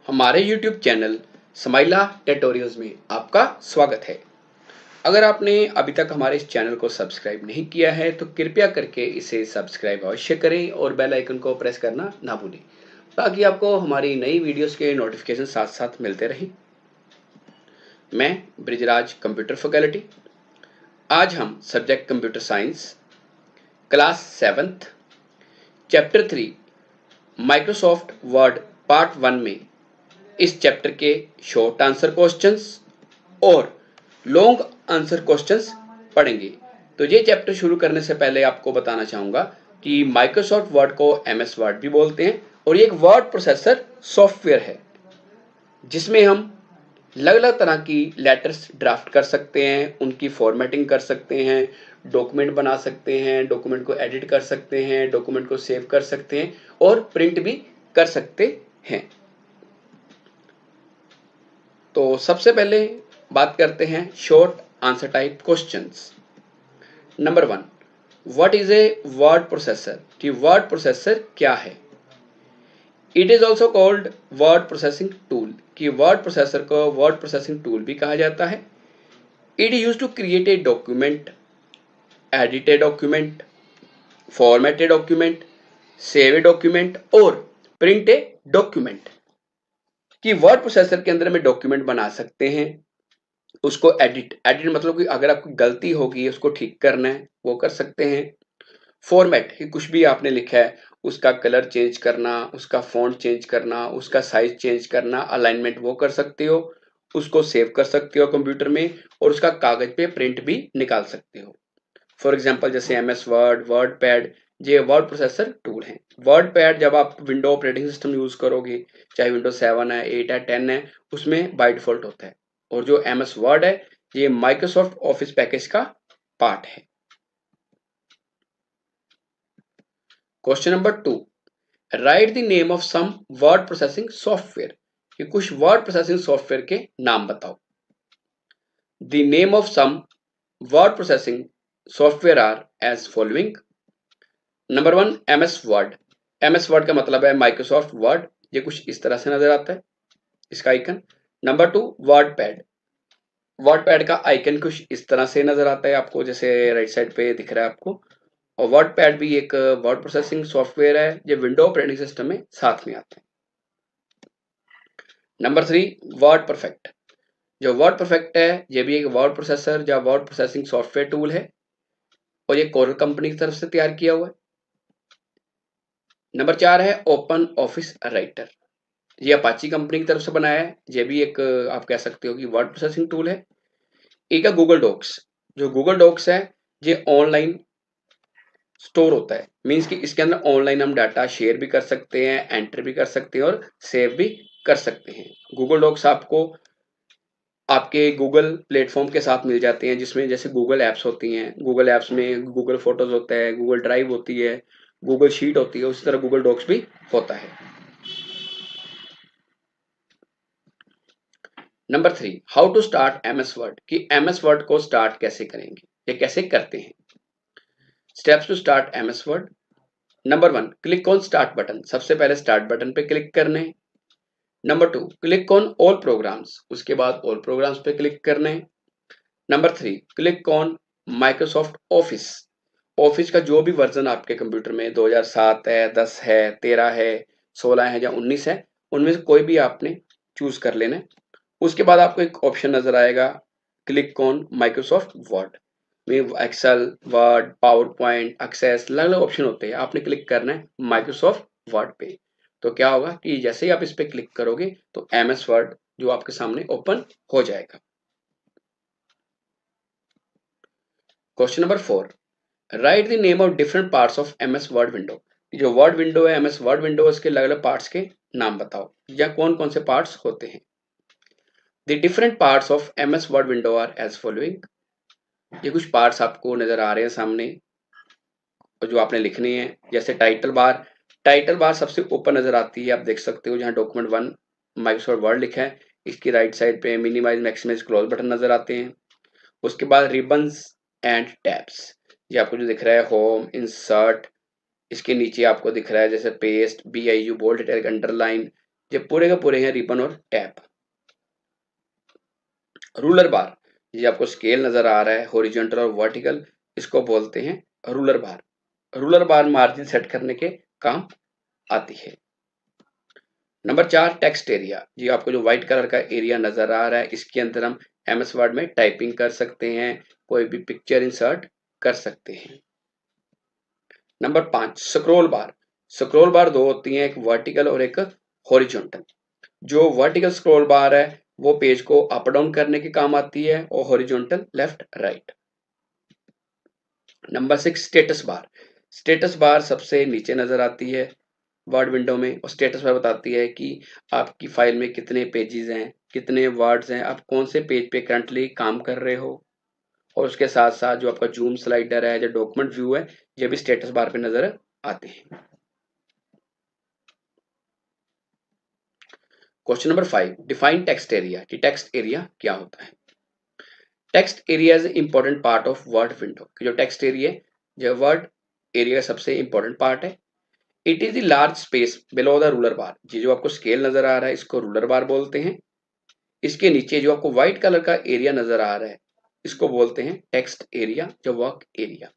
हमारे YouTube channel स्माइला tutorials में आपका स्वागत है। अगर आपने अभी तक हमारे इस चैनल को सब्सक्राइब नहीं किया है तो कृपया करके इसे सब्सक्राइब अवश्य करें और बेल आइकन को प्रेस करना ना भूलें ताकि आपको हमारी नई वीडियोस के नोटिफिकेशन साथ साथ मिलते रहें। मैं ब्रिजराज कंप्यूटर फैकल्टी। आज हम subject computer science class 7th chapter 3 Microsoft word part 1 में इस चैप्टर के शॉर्ट आंसर क्वेश्चंस और लॉन्ग आंसर क्वेश्चंस पढ़ेंगे। तो ये चैप्टर शुरू करने से पहले आपको बताना चाहूँगा कि माइक्रोसॉफ्ट वर्ड को एमएस वर्ड भी बोलते हैं और ये एक वर्ड प्रोसेसर सॉफ्टवेयर है जिसमें हम अलग अलग तरह की लेटर्स ड्राफ्ट कर सकते हैं, उनकी फॉर्मेटिंग कर सकते हैं, डॉक्यूमेंट बना सकते हैं, डॉक्यूमेंट को एडिट कर सकते हैं, डॉक्यूमेंट को सेव कर सकते हैं और प्रिंट भी कर सकते हैं। तो सबसे पहले बात करते हैं short answer type questions. Number 1, what is a word processor? कि वर्ड प्रोसेसर क्या है? It is also called word processing tool. कि वर्ड प्रोसेसर को वर्ड प्रोसेसिंग टूल भी कहा जाता है। It use to create a document, edit a document, format a document, save a document और प्रिंट ए डॉक्यूमेंट। कि वर्ड प्रोसेसर के अंदर में डॉक्यूमेंट बना सकते हैं, उसको एडिट मतलब कि अगर आपकी गलती होगी उसको ठीक करना है वो कर सकते हैं। फॉर्मेट कि कुछ भी आपने लिखा है उसका कलर चेंज करना, उसका फॉन्ट चेंज करना, उसका साइज चेंज करना, अलाइनमेंट वो कर सकते हो। उसको सेव कर सकते हो कंप्यूटर में और उसका कागज पे प्रिंट भी निकाल सकते हो। फॉर एग्जांपल जैसे एमएस वर्ड, वर्ड पैड, ये वर्ड प्रोसेसर टूल है। वर्ड पैड जब आप विंडो ऑपरेटिंग सिस्टम यूज करोगे, चाहे विंडो 7 है, 8 है, 10 है, उसमें बाय डिफॉल्ट होता है। और जो एमएस वर्ड है ये माइक्रोसॉफ्ट ऑफिस पैकेज का पार्ट है। Question number 2, write the name of some word processing software. कि कुछ वर्ड प्रोसेसिंग सॉफ्टवेयर के नाम बताओ। The name of some word processing software are as following. Number 1, MS Word. MS Word का मतलब है माइक्रोसॉफ्ट वर्ड। ये कुछ इस तरह से नजर आता है इसका icon. Number 2, word pad. Word pad का आइकन कुछ इस तरह से नजर आता है आपको, जैसे राइट साइड पे दिख रहा है आपको। और वर्ड पैड भी एक वर्ड प्रोसेसिंग सॉफ्टवेयर है जो विंडो ऑपरेटिंग सिस्टम में साथ में आता है। Number 3, word perfect. जो वर्ड परफेक्ट है ये भी एक वर्ड प्रोसेसर या वर्ड प्रोसेसिंग सॉफ्टवेयर टूल है और ये कोरल कंपनी की तरफ से तैयार किया हुआ है। नंबर 4 है ओपन ऑफिस राइटर। ये अपाची कंपनी की तरफ से बनाया है। ये भी एक आप कह सकते हो कि वर्ड प्रोसेसिंग टूल है। एक है गूगल डॉक्स। जो गूगल डॉक्स है ये ऑनलाइन स्टोर होता है, मीन्स कि इसके अंदर ऑनलाइन हम डाटा शेयर भी कर सकते हैं, एंटर भी कर सकते हैं और सेव भी कर सकते हैं। गूगल डॉक्स आपको आपके गूगल प्लेटफॉर्म के साथ मिल जाते हैं, जिसमें जैसे गूगल एप्स होती हैं, गूगल एप्स में गूगल फोटोज होता है, गूगल ड्राइव होती है, गूगल शीट होती है, उसी तरह गूगल डॉक्स भी होता है। Number 3, how to start MS Word. कि एमएस वर्ड को स्टार्ट कैसे करेंगे, ये कैसे करते हैं। Steps to start MS Word. Number 1, click on start button. सबसे पहले स्टार्ट बटन पे क्लिक करना है। Number 2, click on all programs. उसके बाद ऑल प्रोग्राम्स पे क्लिक करना है। Number 3, click on Microsoft Office. Office का जो भी वर्जन आपके कंप्यूटर में 2007 है, 10 है, 13 है, 16 है या 19 है, उनमें से कोई भी आपने चूज कर लेना है। उसके बाद आपको एक ऑप्शन नजर आएगा, क्लिक ऑन माइक्रोसॉफ्ट वर्ड में Excel, Word, PowerPoint, Access, अलग अलग ऑप्शन होते हैं। आपने क्लिक करना है माइक्रोसॉफ्ट वर्ड पे। तो क्या होगा कि जैसे ही आप इस पे क्लिक करोगे तो एमएस वर्ड जो आपके सामने ओपन हो जाएगा। Question number 4, right the name of different parts of MS Word window. जो वर्ड विंडो है, एमएस वर्ड विंडो, उसके अलग अलग पार्ट्स के नाम बताओ या कौन कौन से पार्ट्स होते हैं। The different parts of MS Word window are as following. ये कुछ पार्ट्स आपको नजर आ रहे हैं सामने और जो आपने लिखने हैं, जैसे टाइटल बार। टाइटल बार सबसे ऊपर नजर आती है, आप देख सकते हो, जहां डॉक्यूमेंट 1 माइक्रोसॉफ्ट वर्ड लिखा है इसकी राइट साइड पे मिनिमाइज, मैक्सिमाइज, क्लोज बटन नजर आते हैं। उसके बाद रिबन्स एंड टैब्स, ये आपको जो दिख रहा है होम, इंसर्ट, इसके नीचे आपको दिख रहा है जैसे paste, BIU, bold, italic, underline, ये पूरे के पूरे हैं रिबन और टैब। रूलर बार, ये आपको स्केल नजर आ रहा है हॉरिजॉन्टल और वर्टिकल, इसको बोलते हैं रूलर बार। रूलर बार मार्जिन सेट करने के काम आती है। नंबर 4 टेक्स्ट एरिया, जी आपको जो व्हाइट कलर का एरिया नजर आ रहा है इसके अंदर हम एमएस वर्ड में टाइपिंग कर सकते हैं, कोई भी पिक्चर इंसर्ट कर सकते हैं। नंबर 5 स्क्रॉल बार। स्क्रॉल बार दो होती हैं, एक वर्टिकल और एक हॉरिजॉन्टल। जो वर्टिकल स्क्रॉल बार है वो पेज को अप डाउन करने के काम आती है और horizontal left right. Number 6 status bar. Status bar सबसे नीचे नजर आती है वर्ड विंडो में, और स्टेटस बार बताती है कि आपकी फाइल में कितने पेजेस हैं, कितने वर्ड्स हैं, आप कौन से पेज पे करंटली काम कर रहे हो। और उसके साथ साथ जो आपका जूम स्लाइडर है, जो डॉक्यूमेंट व्यू है, ये भी स्टेटस बार पे नजर आते हैं। Question number 5 define text area, कि टेक्स्ट एरिया क्या होता है। Text area is important part of word window, जो टेक्स्ट एरिया जो वर्ड एरिया का सबसे इंपॉर्टेंट पार्ट है। It is the large space below the ruler bar, ये जो आपको स्केल नजर आ रहा है इसको रूलर बार बोलते हैं। इसके नीचे जो आपको व्हाइट कलर का एरिया नजर आ रहा है इसको बोलते हैं टेक्स्ट एरिया, जो work area.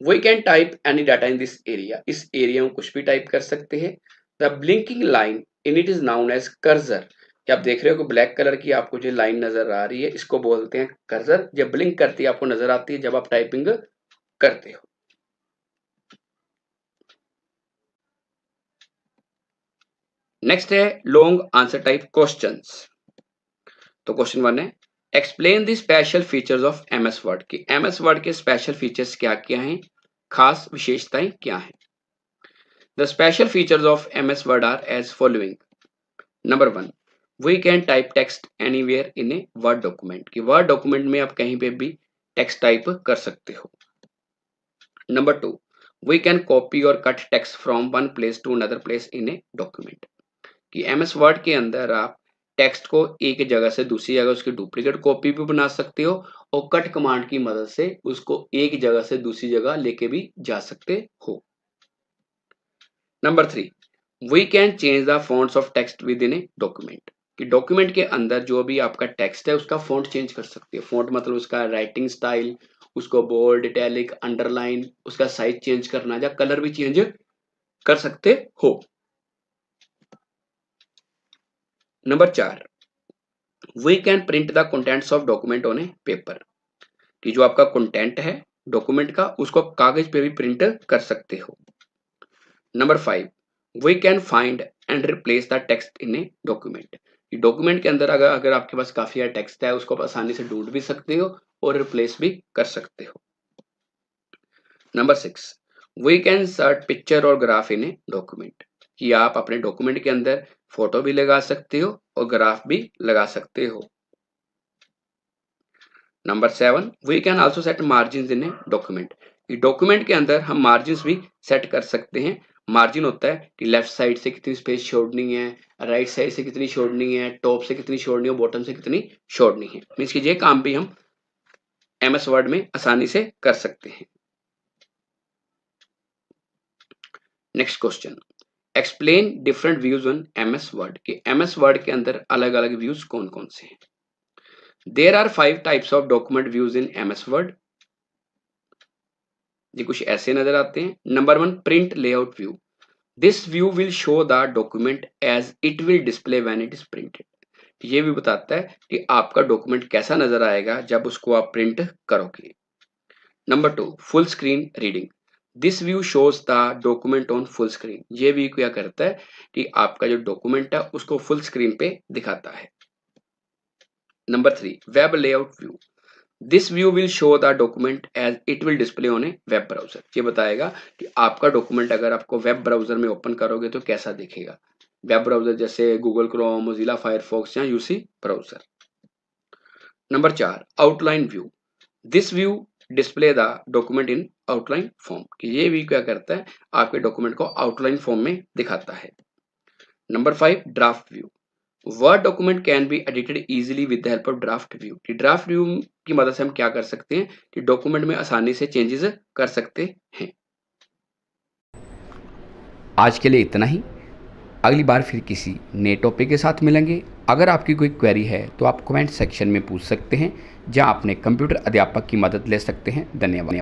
We can type any data in this area, इस एरिया में कुछ भी टाइप कर सकते हैं। The blinking line in it is known as cursor, कि आप देख रहे हो कि ब्लैक कलर की आपको जो लाइन नजर आ रही है इसको बोलते हैं कर्सर। जब ब्लिंक करती है आपको नजर आती है जब आप टाइपिंग करते हो। नेक्स्ट है लॉन्ग आंसर टाइप क्वेश्चंस। तो क्वेश्चन 1 है explain the special features of MS Word, की एमएस वर्ड के स्पेशल फीचर्स क्या क्या हैं, खास विशेषताएं क्या हैं। The special features of MS Word are as following. Number 1 we can type text anywhere in a word document, कि वर्ड डॉक्यूमेंट में आप कहीं पे भी टेक्स्ट टाइप कर सकते हो। नंबर 2 वी कैन कॉपी और cut text from one place to another place in a document, कि एमएस वर्ड के अंदर आप टेक्स्ट को एक जगह से दूसरी जगह उसकी डुप्लीकेट कॉपी भी बना सकते हो और कट कमांड की मदद से उसको एक जगह से दूसरी जगह लेके भी जा सकते हो। Number 3 we can change the fonts of text within a document, कि डॉक्यूमेंट के अंदर जो भी आपका टेक्स्ट है उसका फॉन्ट चेंज कर सकते हो। फॉन्ट मतलब उसका राइटिंग स्टाइल, उसको बोल्ड इटैलिक अंडरलाइन, उसका साइज चेंज करना या कलर भी चेंज कर सकते हो। Number 4 we can print the contents of document on a paper, कि जो आपका कंटेंट है डॉक्यूमेंट का उसको कागज पे भी प्रिंट कर सकते हो। Number 5 we can find and replace the text in a document, document के अंदर अगर अगर आपके पास काफी सारा टेक्स्ट है उसको आप आसानी से ढूंढ भी सकते हो और रिप्लेस भी कर सकते हो। Number 6 we can search picture और ग्राफ इन ए डॉक्यूमेंट, कि आप अपने डॉक्यूमेंट के अंदर फोटो भी लगा सकते हो और ग्राफ भी लगा सकते हो। Number 7 we can also set margin in a document, document के अंदर हम मार्जिन भी सेट कर सकते हैं। मार्जिन होता है कि लेफ्ट साइड से कितनी स्पेस छोड़नी है, राइट साइड से कितनी छोड़नी है, टॉप से कितनी छोड़नी है, बॉटम से कितनी छोड़नी है। मीन्स कि ये काम भी हम एमएस वर्ड में आसानी से कर सकते हैं। Next question explain different views on MS Word, कि एमएस वर्ड के अंदर अलग अलग व्यूज कौन कौन से हैं। There are 5 types of document views in MS Word, ये कुछ ऐसे नजर आते हैं। Number 1 print layout view, this view will show the document as it will display when it is printed, ये भी बताता है कि आपका डॉक्यूमेंट कैसा नजर आएगा जब उसको आप प्रिंट करोगे। Number 2 full screen reading, this view shows the document on full screen, ये व्यू क्या करता है कि आपका जो डॉक्यूमेंट है उसको फुल स्क्रीन पे दिखाता है। Number 3 web layout view, this view will show the document as it will display on a web browser, ये बताएगा कि आपका डॉक्यूमेंट अगर आपको वेब ब्राउजर में ओपन करोगे तो कैसा दिखेगा। वेब ब्राउजर जैसे गूगल क्रोम, मोजिला फायरफॉक्स या UC browser. Number 4 outline view, this view display the document in outline form, कि ये व्यू क्या करता है आपके डॉक्यूमेंट को आउटलाइन फॉर्म में दिखाता है। Number 5 draft view, word document can be edited easily with the help of draft view, कि ड्राफ्ट व्यू की मदद से हम क्या कर सकते हैं कि डॉक्यूमेंट में आसानी से चेंजेस कर सकते हैं। आज के लिए इतना ही। अगली बार फिर किसी नए टॉपिक के साथ मिलेंगे। अगर आपकी कोई क्वेरी है तो आप कमेंट सेक्शन में पूछ सकते हैं, जहां अपने कंप्यूटर अध्यापक की मदद ले सकते हैं। धन्यवाद।